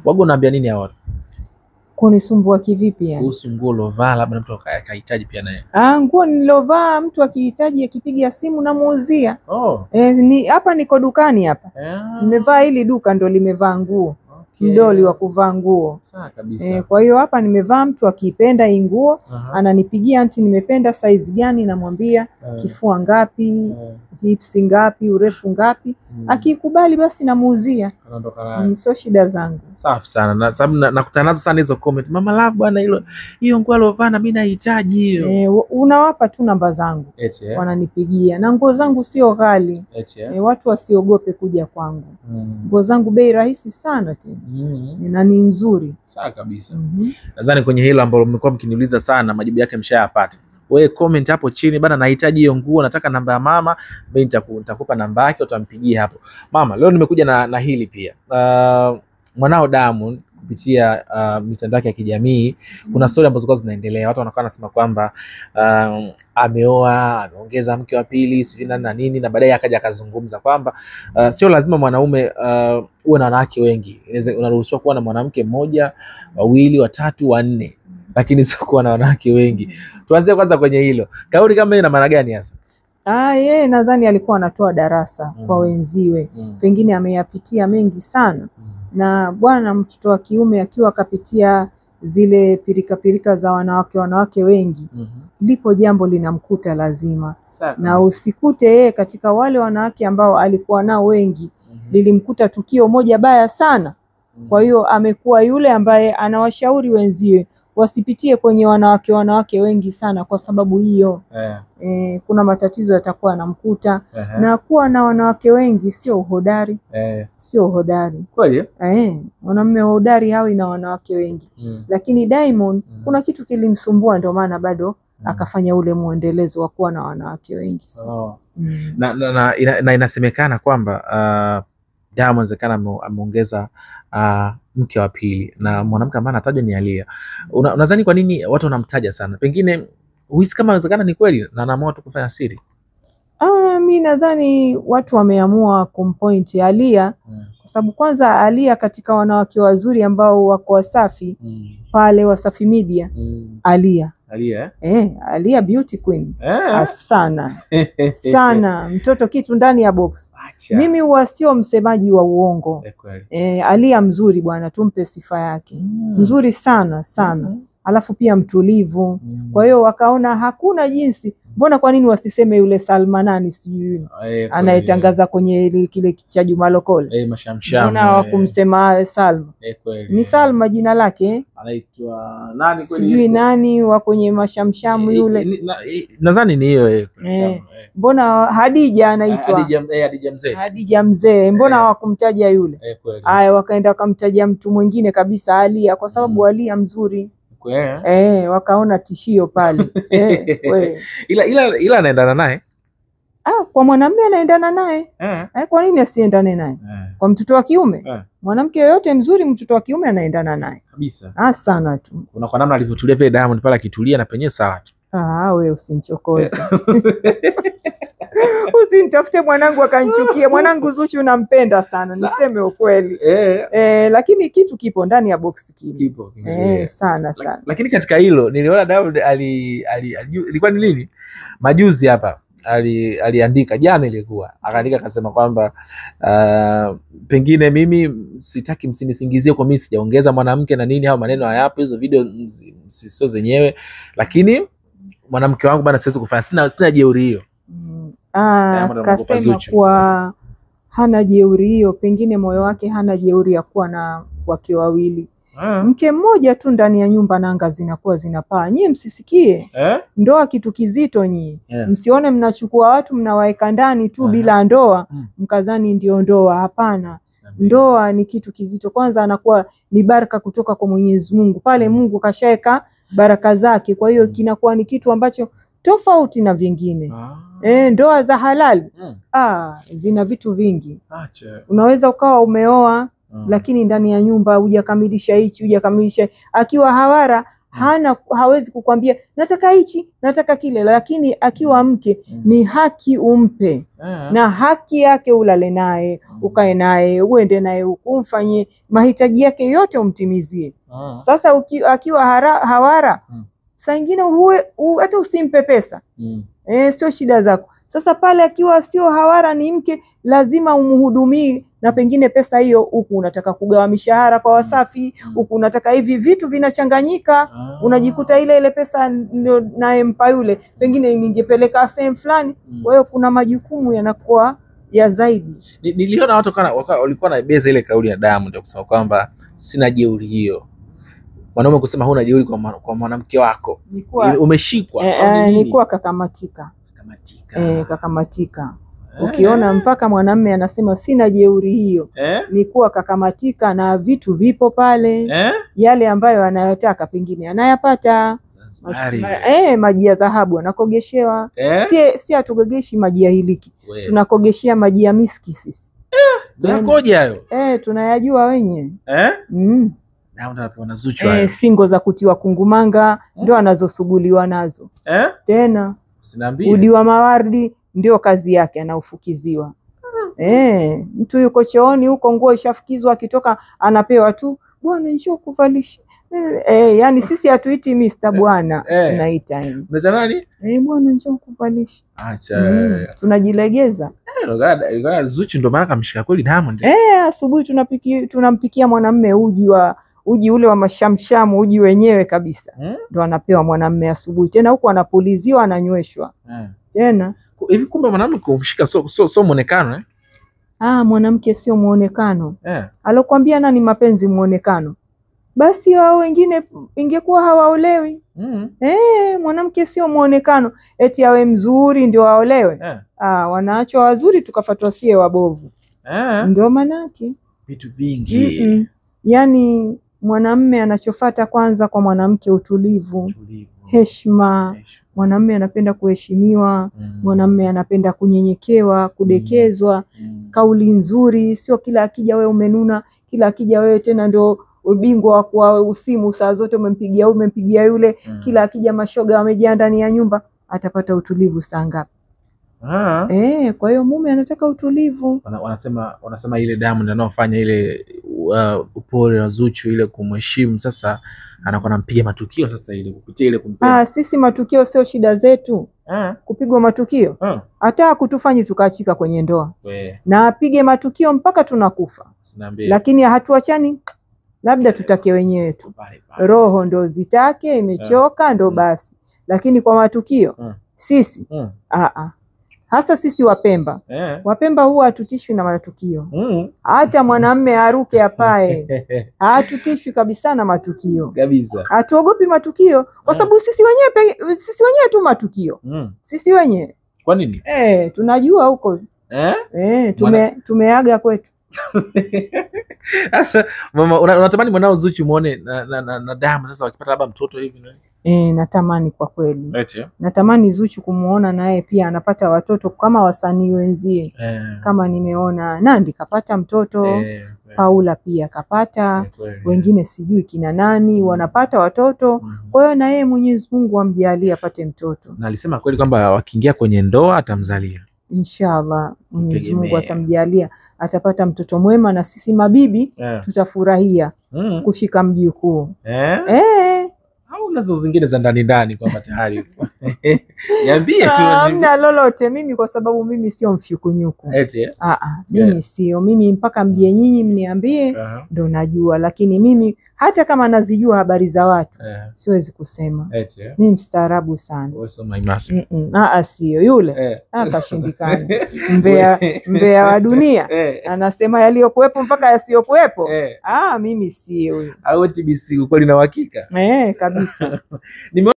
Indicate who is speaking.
Speaker 1: Wago unaambia nini hao?
Speaker 2: Kunisumbua kivipi yani?
Speaker 1: Kuhusu nguo lovaa labda mtu akahitaji pia naye.
Speaker 2: Nguo nilovaa mtu akihitaji akipiga simu namuuzia.
Speaker 1: Ni
Speaker 2: hapa niko dukani hapa. Nimevaa hili duka ndo limevaa nguo. Mdoli wa kuvaa nguo.
Speaker 1: Sawa kabisa.
Speaker 2: Kwa hiyo hapa nimevaa, mtu akipenda hii nguo ananipigia, anti nimependa size gani, namwambia kifua ngapi, hips ngapi, urefu ngapi. Akikubali basi namuuzia.
Speaker 1: Anaondoka.
Speaker 2: Sio shida zangu.
Speaker 1: Safi sana. Na sababu nakutana nazo sana hizo comment. Mama love bwana, hiyo nguo alovaa na mimi nahitaji hiyo.
Speaker 2: Unawapa tu namba zangu. Wananipigia. Na nguo zangu sio ghali. Watu wasiogope kuja kwangu. Nguo zangu bei rahisi sana tena. Na ni nzuri.
Speaker 1: Sawa kabisa. Nadhani kwenye hilo ambalo mmekuwa mkiniuliza sana majibu yake mshayapata. Wewe comment hapo chini bana, nahitaji hiyo nguo, nataka namba ya mama, mimi nitakupa namba yake, utampigia hapo. Mama, leo nimekuja na hili pia. Mwanao Diamond kupitia mitandao yake ya kijamii, kuna story ambazo zinaendelea. Watu wanakuwa wanasema kwamba ameoa, ameongeza mke wa pili, sijui nani na nini, na baadaye akaja akazungumza kwamba sio lazima mwanaume uwe na wanawake wengi. Unaruhusiwa kuwa na mwanamke mmoja, wawili, watatu, wanne, lakini sio kuwa na wanawake wengi. Tuanzie kwanza kwenye hilo. Kauli kama hiyo ina maana gani hasa?
Speaker 2: Yeye nadhani alikuwa anatoa darasa kwa wenziwe. Pengine ameyapitia mengi sana. Na bwana mtoto wa kiume akiwa akapitia zile pirika za wanawake wengi, lipo jambo linamkuta lazima. Na usikute yeye katika wale wanawake ambao alikuwa nao wengi, lilimkuta tukio moja baya sana. Kwa hiyo amekuwa yule ambaye anawashauri wenziwe wasipitie kwenye wanawake wengi sana kwa sababu hiyo. Kuna matatizo yatakuwa yanamkuta. Na kuwa na wanawake wengi sio uhodari. Sio uhodari.
Speaker 1: Kweli?
Speaker 2: Mwanamume hodari hawi na wanawake wengi. Lakini Diamond kuna kitu kilimsumbua, ndio maana bado akafanya ule muendelezo wa kuwa na wanawake wengi.
Speaker 1: Na inasemekana kwamba Diamond zekana ameongeza mke wa pili, na mwanamke ambaye anatajwa ni Aaliyah. Unadhani kwa nini watu wanamtaja sana? Pengine huhisi kama inawezekana ni kweli na anaamua tu kufanya siri?
Speaker 2: Mimi nadhani watu wameamua kumpoint Aaliyah kwa sababu kwanza Aaliyah katika wanawake wazuri ambao wako Wasafi pale Wasafi Media, Aaliyah beauty queen. Sana sana, mtoto kitu ndani ya box. Mimi huwa sio msemaji wa uongo. Aaliyah mzuri bwana, tumpe sifa yake. Mzuri sana sana. Alafu pia mtulivu. Kwa hiyo wakaona hakuna jinsi, mbona kwa nini wasiseme yule Salma nani sijui anayetangaza kwenye kile cha Juma Lokole.
Speaker 1: Mashamsham.
Speaker 2: Mbona hawakumsema Salma? Ni Salma jina lake.
Speaker 1: Anaitwa nani kweli?
Speaker 2: Sijui nani wa kwenye Mashamsham yule.
Speaker 1: Nadhani ni hiyo.
Speaker 2: Mbona Hadija anaitwa?
Speaker 1: Hadija Mzee.
Speaker 2: Hadija Mzee. Mbona hawakumtaja yule? Haya, wakaenda wakamtaja mtu mwingine kabisa, Aaliyah, kwa sababu Aaliyah mzuri. Wakaona tishio pale.
Speaker 1: Ila anaendana naye.
Speaker 2: Kwa mwanamume anaendana naye. Kwa nini asiendane naye? Kwa mtoto wa kiume? Mwanamke yoyote mzuri mtoto wa kiume anaendana naye.
Speaker 1: Kabisa.
Speaker 2: Sana tu.
Speaker 1: Kuna kwa namna alivyotulia vile Diamond pale akitulia na penyewe sawa tu.
Speaker 2: Wewe usinichokoze. Usinitafute mwanangu akanichukia. Mwanangu Zuchu nampenda sana, niseme ukweli. Lakini kitu kipo ndani ya box
Speaker 1: kipo.
Speaker 2: Sana.
Speaker 1: Lakini katika hilo niliona Diamond ilikuwa ni lini? Majuzi hapa aliandika, jana ilikuwa akaandika akasema kwamba pengine mimi sitaki msinisingizie kwa mimi sijaongeza mwanamke na nini, au maneno hayapo, hizo video sio zenyewe, lakini mwanamke wangu bana siwezi kufanya, sina jeuri hiyo.
Speaker 2: Kasema kwa hana jeuri hiyo, pengine moyo wake hana jeuri ya kuwa na wake wawili. Mke mmoja tu ndani ya nyumba na anga zinakuwa zinapaa. Nyie msisikie ndoa kitu kizito nyie. Msione mnachukua watu mnawaeka ndani tu bila ndoa mkazani ndio ndoa. Hapana. Ndoa ni kitu kizito. Kwanza anakuwa ni baraka kutoka kwa Mwenyezi Mungu. Pale Mungu kashaeka baraka zake. Kwa hiyo kinakuwa ni kitu ambacho tofauti na vingine. Ndoa za halali zina vitu vingi. Unaweza ukawa umeoa lakini ndani ya nyumba hujakamilisha hichi, hujakamilisha. Akiwa hawara hawezi kukwambia nataka hichi, nataka kile, lakini akiwa mke ni haki umpe na haki yake, ulale naye, ukae naye, uende naye, umfanyie mahitaji yake yote, umtimizie. Sasa akiwa hawara, saa nyingine hata usimpe pesa, sio shida zako. Sasa pale akiwa sio hawara, ni mke, lazima umhudumie, na pengine pesa hiyo huku unataka kugawa mishahara kwa Wasafi, huku unataka hivi, vitu vinachanganyika, unajikuta ile pesa ndio naye mpa yule, pengine ningepeleka sehemu fulani. Kwa hiyo kuna majukumu yanakuwa ya zaidi.
Speaker 1: Niliona watu walikuwa na beza ile kauli ya Diamond ndio kusema kwamba sina jeuri hiyo. Wanaume kusema huna jeuri kwa mwanamke wako, umeshikwa.
Speaker 2: Nilikuwa kakamatika. Kakamatika. Ukiona mpaka mwanamume anasema sina jeuri hiyo, ni kuwa kakamatika, na vitu vipo pale, yale ambayo anayotaka pengine anayapata. Maji ya dhahabu anakogeshewa. Si atugogeshi maji ya hiliki, tunakogeshea maji ya miski sisi.
Speaker 1: Tunakoja hayo.
Speaker 2: Tunayajua wenyewe.
Speaker 1: Na Zuchu hayo.
Speaker 2: Singo za kutiwa kungumanga ndio anazosuguliwa nazo. Tena udi wa mawardi ndio kazi yake, anaufukiziwa. Mtu yuko chooni huko, nguo ishafukizwa, akitoka anapewa tu, bwana njoo kuvalisha. Yani sisi hatuiti Mr. bwana, tunaita
Speaker 1: Mnaita nani?
Speaker 2: Bwana njoo kuvalisha.
Speaker 1: Acha.
Speaker 2: Tunajilegeza.
Speaker 1: Zuchu ndo maana kamshika kweli Diamond.
Speaker 2: Asubuhi tunampikia mwanamume uji ule wa mashamshamu, uji wenyewe kabisa. Ndo anapewa mwanamume asubuhi. Tena huko anapuliziwa, ananyweshwa. Tena
Speaker 1: hivi kumbe mwanamke kumshika so muonekano
Speaker 2: mwanamke sio muonekano. Alokuambia nani mapenzi muonekano? Basi wao wengine ingekuwa hawaolewi. Mwanamke sio muonekano eti awe mzuri ndio aolewe. Wanaachwa wazuri tukafatwa sie wabovu. Ndio manake
Speaker 1: vitu vingi.
Speaker 2: Yani mwanamume anachofuata kwanza kwa mwanamke utulivu. Heshima. Mwanamume anapenda kuheshimiwa, mwanamume anapenda kunyenyekewa, kudekezwa, kauli nzuri, sio kila akija wewe umenuna, kila akija wewe tena ndio ubingwa wa kwa usimu, saa zote umempigia yule, kila akija mashoga wamejaa ndani ya nyumba, atapata utulivu saa ngapi? Kwa hiyo mume anataka utulivu.
Speaker 1: Wanasema ile Diamond anaofanya ile upole wa Zuchu ile kumheshimu, sasa anakuwa anampiga matukio sasa ile kupitia ile kumpenda.
Speaker 2: Sisi matukio sio shida zetu. Kupigwa matukio hata kutufanyi tukaachika kwenye ndoa. Na apige matukio mpaka tunakufa. Lakini hatuachani, labda tutake wenyewe tu. Roho ndo zitake, imechoka ndo basi. Lakini kwa matukio sisi hasa sisi Wapemba. Wapemba huwa hatutishwi na matukio. Hata mwanamume aruke apae, hatutishwi kabisa na matukio. Kabisa. Hatuogopi matukio kwa sababu sisi wenyewe tu matukio. Sisi wenyewe.
Speaker 1: Kwa nini?
Speaker 2: Tunajua huko. Tumeaga kwetu.
Speaker 1: Sasa mama, unatamani mwanao Zuchu muone na Diamond sasa wakipata labda mtoto hivi?
Speaker 2: Natamani kwa kweli. Natamani Zuchu kumuona naye pia anapata watoto kama wasanii wenzie. Kama nimeona Nandi kapata mtoto, Paula pia kapata, wengine sijui kina nani wanapata watoto. Kwa hiyo na yeye Mwenyezi Mungu amjalie apate mtoto.
Speaker 1: Na alisema kweli kwamba wakiingia kwenye ndoa atamzalia.
Speaker 2: Inshallah Mwenyezi Mungu atamjalia, atapata mtoto mwema, na sisi mabibi tutafurahia kushika mjukuu.
Speaker 1: Au nazo zingine za ndani kwamba tayari niambie tu.
Speaker 2: Hamna lolote mimi, kwa sababu mimi sio mfyukunyuku. Mimi sio, mimi mpaka mje nyinyi mniambie ndo najua, lakini mimi hata kama nazijua habari za watu siwezi kusema. Mimi mstaarabu sana. Sio yule kashindikana. Mbea wa dunia anasema yaliyokuwepo mpaka yasiyokuwepo. Mimi sio huyo.
Speaker 1: Au TBC uko na uhakika?
Speaker 2: Kabisa.